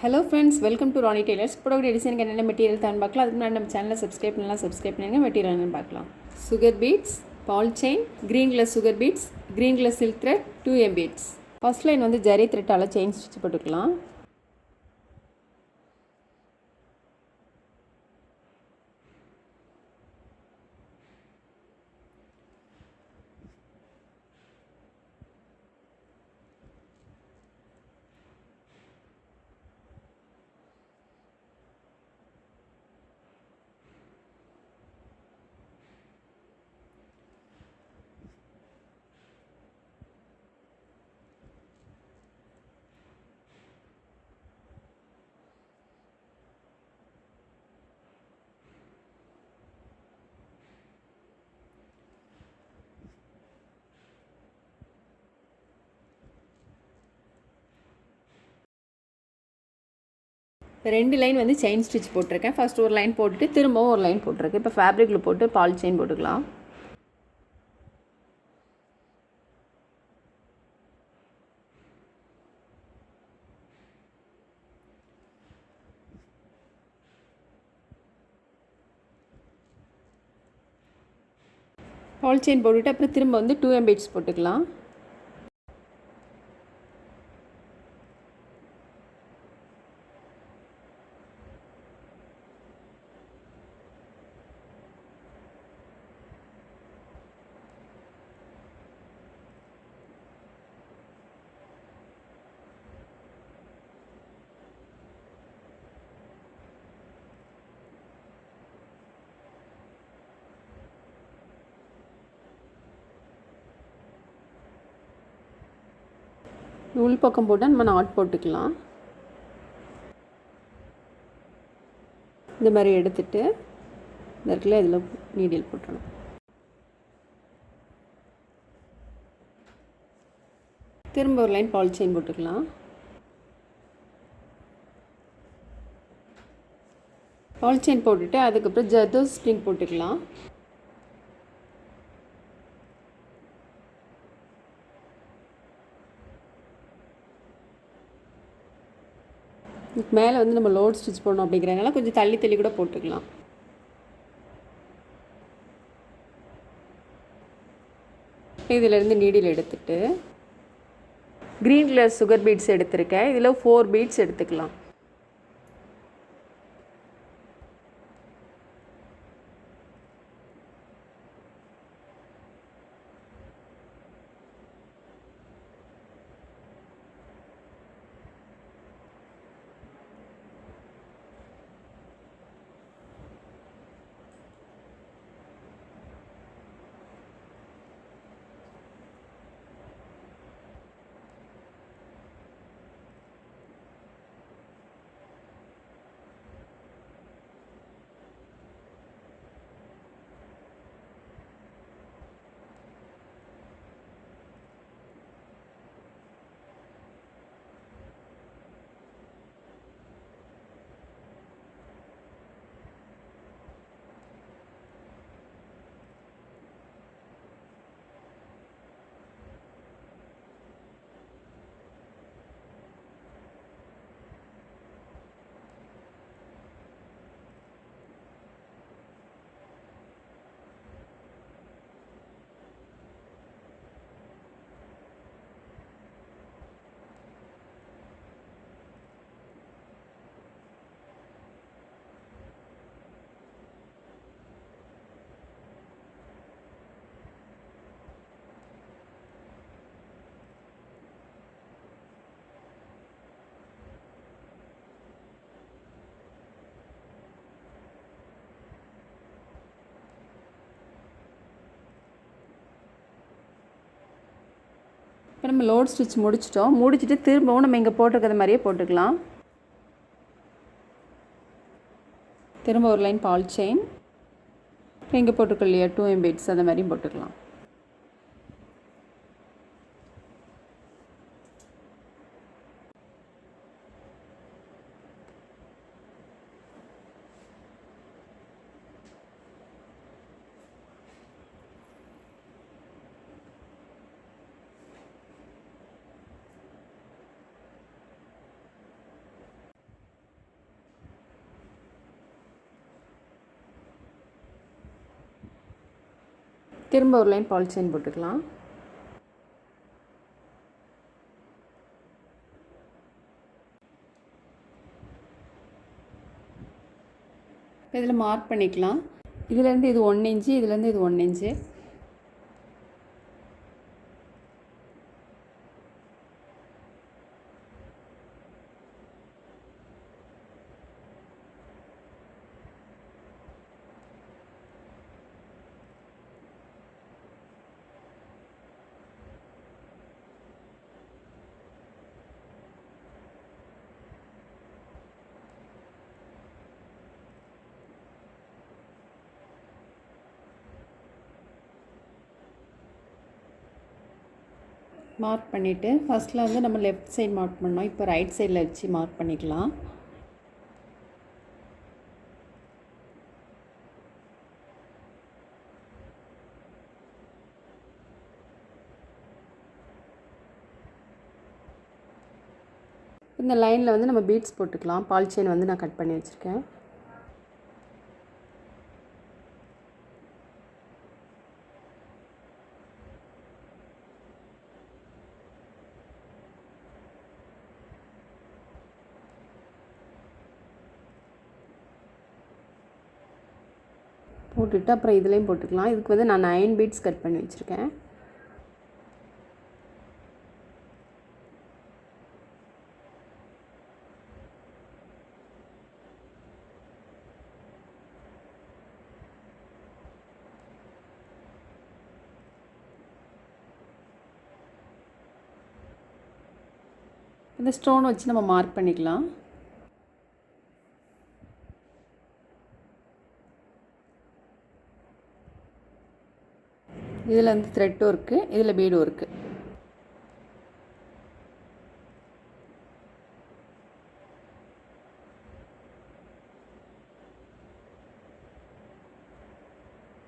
Hello friends, welcome to Rani tailors. புடவை டிசைனுக்கு என்னென்ன மெட்டீரியல் தான் பார்க்கலாம். அதுக்கு முன்னாடி நம்ம சேனலை சப்ஸ்கிரைப் பண்ணுங்கள். மெட்டீரியல் என்னென்னு பார்க்கலாம். Sugar beads, ball chain, green colour sugar beads, green colour silk thread, 2M beads. First line வந்து ஜரி த்ரெட்டால் செயின் ஸ்டிச் போட்டுக்கலாம். ரெண்டு லைன் வந்து செயின் ஸ்டிச் போட்டிருக்கேன். ஃபர்ஸ்ட் ஒரு லைன் போட்டுட்டு திரும்பவும் ஒரு லைன் போட்டிருக்கேன். இப்போ ஃபேப்ரிக்கில் போட்டு பால் செயின் போட்டுக்கலாம். பால் செயின் போட்டுட்டு அப்புறம் திரும்ப வந்து 2M பீட்ஸ் போட்டுக்கலாம். உள் பக்கம் போட்டால் நம்ம நாட் போட்டுக்கலாம். இந்த மாதிரி எடுத்துட்டு இந்த இடத்துல இதில் நீடில் போட்டணும். திரும்ப ஒரு லைன் பால் செயின் போட்டுக்கலாம். பால் செயின் போட்டுட்டு அதுக்கப்புறம் ஜர்தோஸ் ஸ்ப்ரிங் போட்டுக்கலாம். மேலே வந்து நம்ம லோட் ஸ்டிச் போடணும் அப்படிங்கிறதுனால கொஞ்சம் தள்ளி தள்ளி கூட போட்டுக்கலாம். இதிலேருந்து நீடில் எடுத்துட்டு க்ரீன் கலர் சுகர் பீட்ஸ் எடுத்திருக்கேன். இதில் 4 பீட்ஸ் எடுத்துக்கலாம். இப்போ நம்ம லோட் ஸ்டிச் முடிச்சுட்டு திரும்பவும் நம்ம இங்கே போட்டிருக்கிற மாதிரியே போட்டுக்கலாம். திரும்ப ஒரு லைன் பால் செயின், இங்கே போட்டுக்கோ இல்லையா 2M பீட்ஸ், அந்த மாதிரியும் போட்டுக்கலாம். திரும்ப ஒரு லைன் பால் செயின் போட்டுக்கலாம். இதில் மார்க் பண்ணிக்கலாம். இதுலேருந்து இது 1 இன்ச்சு, இதுலேருந்து இது 1 இன்ச்சு. மார்க் பண்ணிவிட்டு ஃபஸ்ட்டில் வந்து நம்ம லெஃப்ட் சைடு மார்க் பண்ணோம். இப்போ ரைட் சைடில் வச்சு மார்க் பண்ணிக்கலாம். இந்த லைனில் வந்து நம்ம பீட்ஸ் போட்டுக்கலாம். பால் செயின் வந்து நான் கட் பண்ணி வச்சுருக்கேன். போட்டுட்டு அப்புறம் இதுலேயும் போட்டுக்கலாம். இதுக்கு வந்து நான் 9 பீட்ஸ் கட் பண்ணி வச்சுருக்கேன். இந்த ஸ்டோன் வச்சு நம்ம மார்க் பண்ணிக்கலாம். இதில் வந்து த்ரெட் ஒர்க்கு, இதில் பீடு ஒர்க்கு.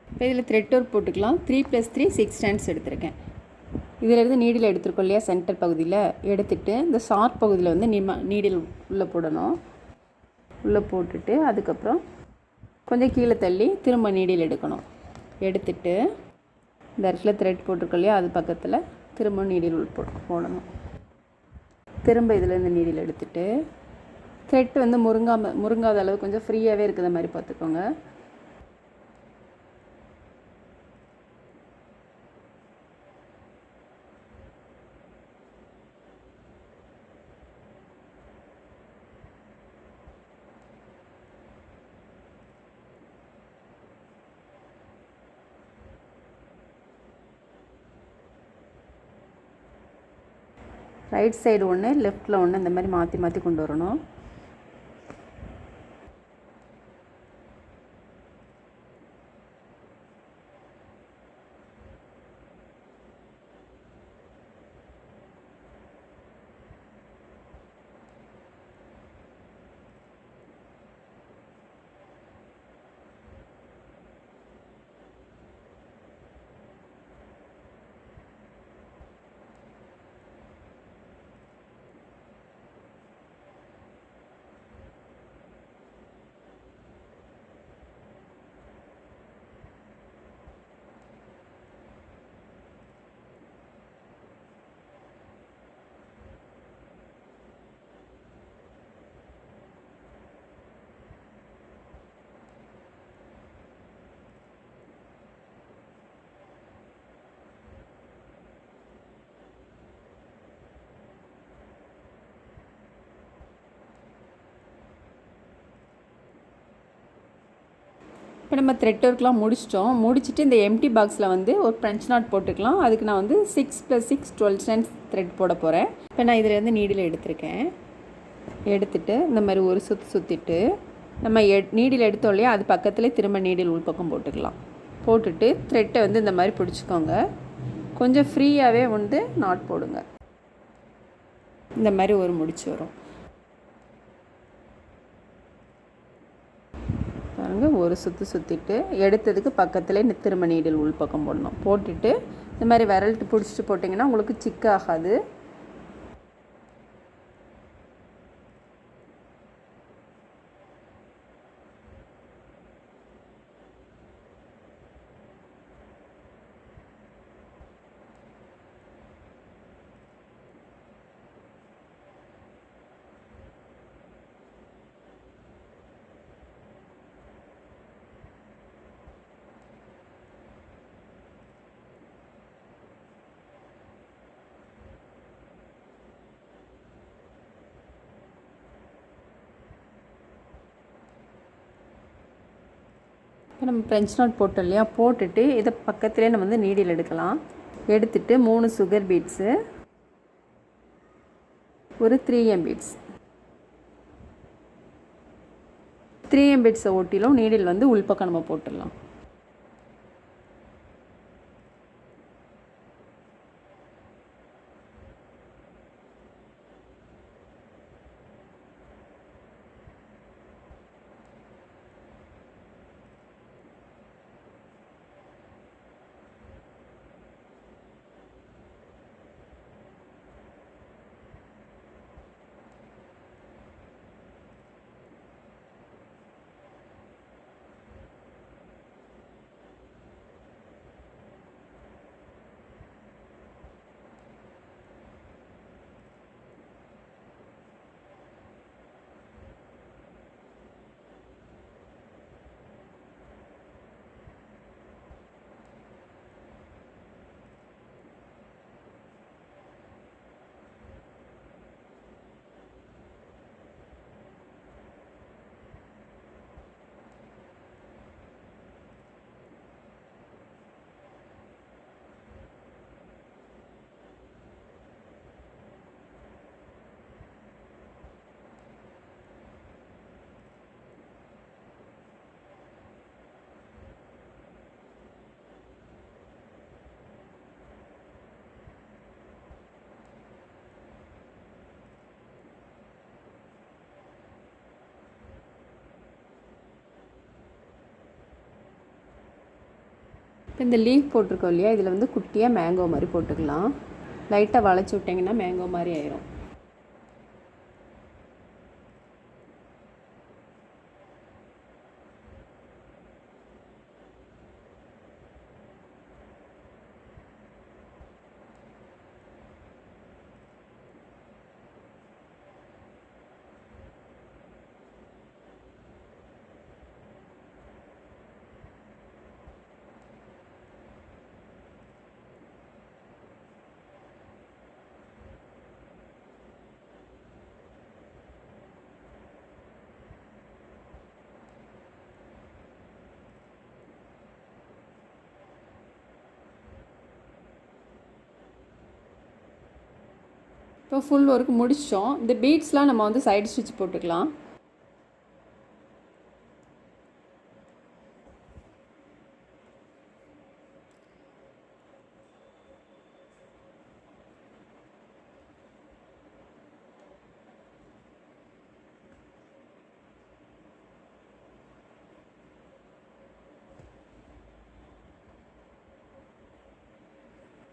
இப்போ இதில் த்ரெட் ஒர்க் போட்டுக்கலாம். 3 + 3 6 ஸ்டாண்ட்ஸ் எடுத்திருக்கேன். இதிலேருந்து நீடில் எடுத்துருக்கோம் இல்லையா, சென்டர் பகுதியில் எடுத்துகிட்டு இந்த ஷார்ப் பகுதியில் வந்து நீடில் உள்ளே போடணும். உள்ளே போட்டுட்டு அதுக்கப்புறம் கொஞ்சம் கீழே தள்ளி திரும்ப நீடில் எடுக்கணும். எடுத்துட்டு இந்த இடத்துல த்ரெட் போட்டிருக்கோம் இல்லையா, அது பக்கத்தில் திரும்ப நீடில் போடணும். திரும்ப இதிலேருந்து நீடில் எடுத்துகிட்டு த்ரெட் வந்து முருங்காத அளவு கொஞ்சம் ஃப்ரீயாகவே இருக்கிற மாதிரி பார்த்துக்கோங்க. ரைட் சைடு ஒன்று, லெஃப்ட்டில் ஒன்று, இந்த மாதிரி மாற்றி மாற்றி கொண்டு வரணும். இப்போ நம்ம த்ரெட் ஒர்க்லாம் முடிச்சுட்டு இந்த எம்டி பாக்ஸில் வந்து ஒரு ஃப்ரெஞ்ச் நாட் போட்டுக்கலாம். அதுக்கு நான் வந்து 6 + 6 12 ஸ்டாண்ட்ஸ் த்ரெட் போட போகிறேன். இப்போ நான் இதிலேருந்து நீடில் எடுத்திருக்கேன். எடுத்துகிட்டு இந்த மாதிரி ஒரு சுற்றிட்டு நம்ம நீடில் எடுத்தோம் இல்லையா, அது பக்கத்துலேயே திரும்ப நீடில் உள்பக்கம் போட்டுக்கலாம். போட்டுட்டு த்ரெட்டை வந்து இந்த மாதிரி பிடிச்சிக்கோங்க. கொஞ்சம் ஃப்ரீயாகவே வந்து நாட் போடுங்க. இந்த மாதிரி ஒரு முடிச்சு வரும் பாருங்கள். ஒரு சுற்றிட்டு எடுத்ததுக்கு பக்கத்துலேயே திரும்ப நீடில் உள்பக்கம் போடணும். போட்டுட்டு இந்த மாதிரி விரல்ட்டு பிடிச்சிட்டு போட்டிங்கன்னா உங்களுக்கு சிக்காகாது. இப்போ நம்ம ஃப்ரெஞ்ச் நாட் போட்டோம் இல்லையா, போட்டுட்டு இதை பக்கத்துலேயே நம்ம வந்து நீடில் எடுக்கலாம். எடுத்துட்டு 3 சுகர் பீட்ஸு, ஒரு 3M பீட்ஸ், 3M பீட்ஸை ஒட்டிலும் நீடில் வந்து உள்பக்கம் நம்ம போட்டுடலாம். இப்போ இந்த லீஃப் போட்டிருக்கோம் இல்லையா, இதில் வந்து குட்டியாக மேங்கோ மாதிரி போட்டுக்கலாம். லைட்டாக வளைச்சி விட்டிங்கன்னா மேங்கோ மாதிரி ஆயிரும். இப்போ ஃபுல் ஒர்க் முடிச்சிட்டோம். இந்த பீட்ஸ்லாம் நம்ம வந்து சைடு ஸ்டிச் போட்டுக்கலாம்.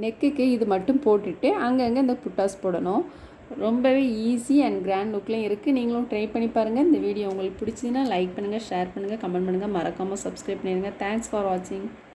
நெக்குக்கு இது மட்டும் போட்டுட்டு அங்கங்கே இந்த புட்டாஸ் போடணும். ரொம்பவே ஈஸி அண்ட் கிராண்ட் லுக்லையும் இருக்குது. நீங்களும் ட்ரை பண்ணி பாருங்கள். இந்த வீடியோ உங்களுக்கு பிடிச்சதுன்னா லைக் பண்ணுங்கள், ஷேர் பண்ணுங்கள், கமெண்ட் பண்ணுங்கள், மறக்காமல் சப்ஸ்கிரைப் பண்ணிடுங்க. தேங்க்ஸ் ஃபார் வாட்சிங்.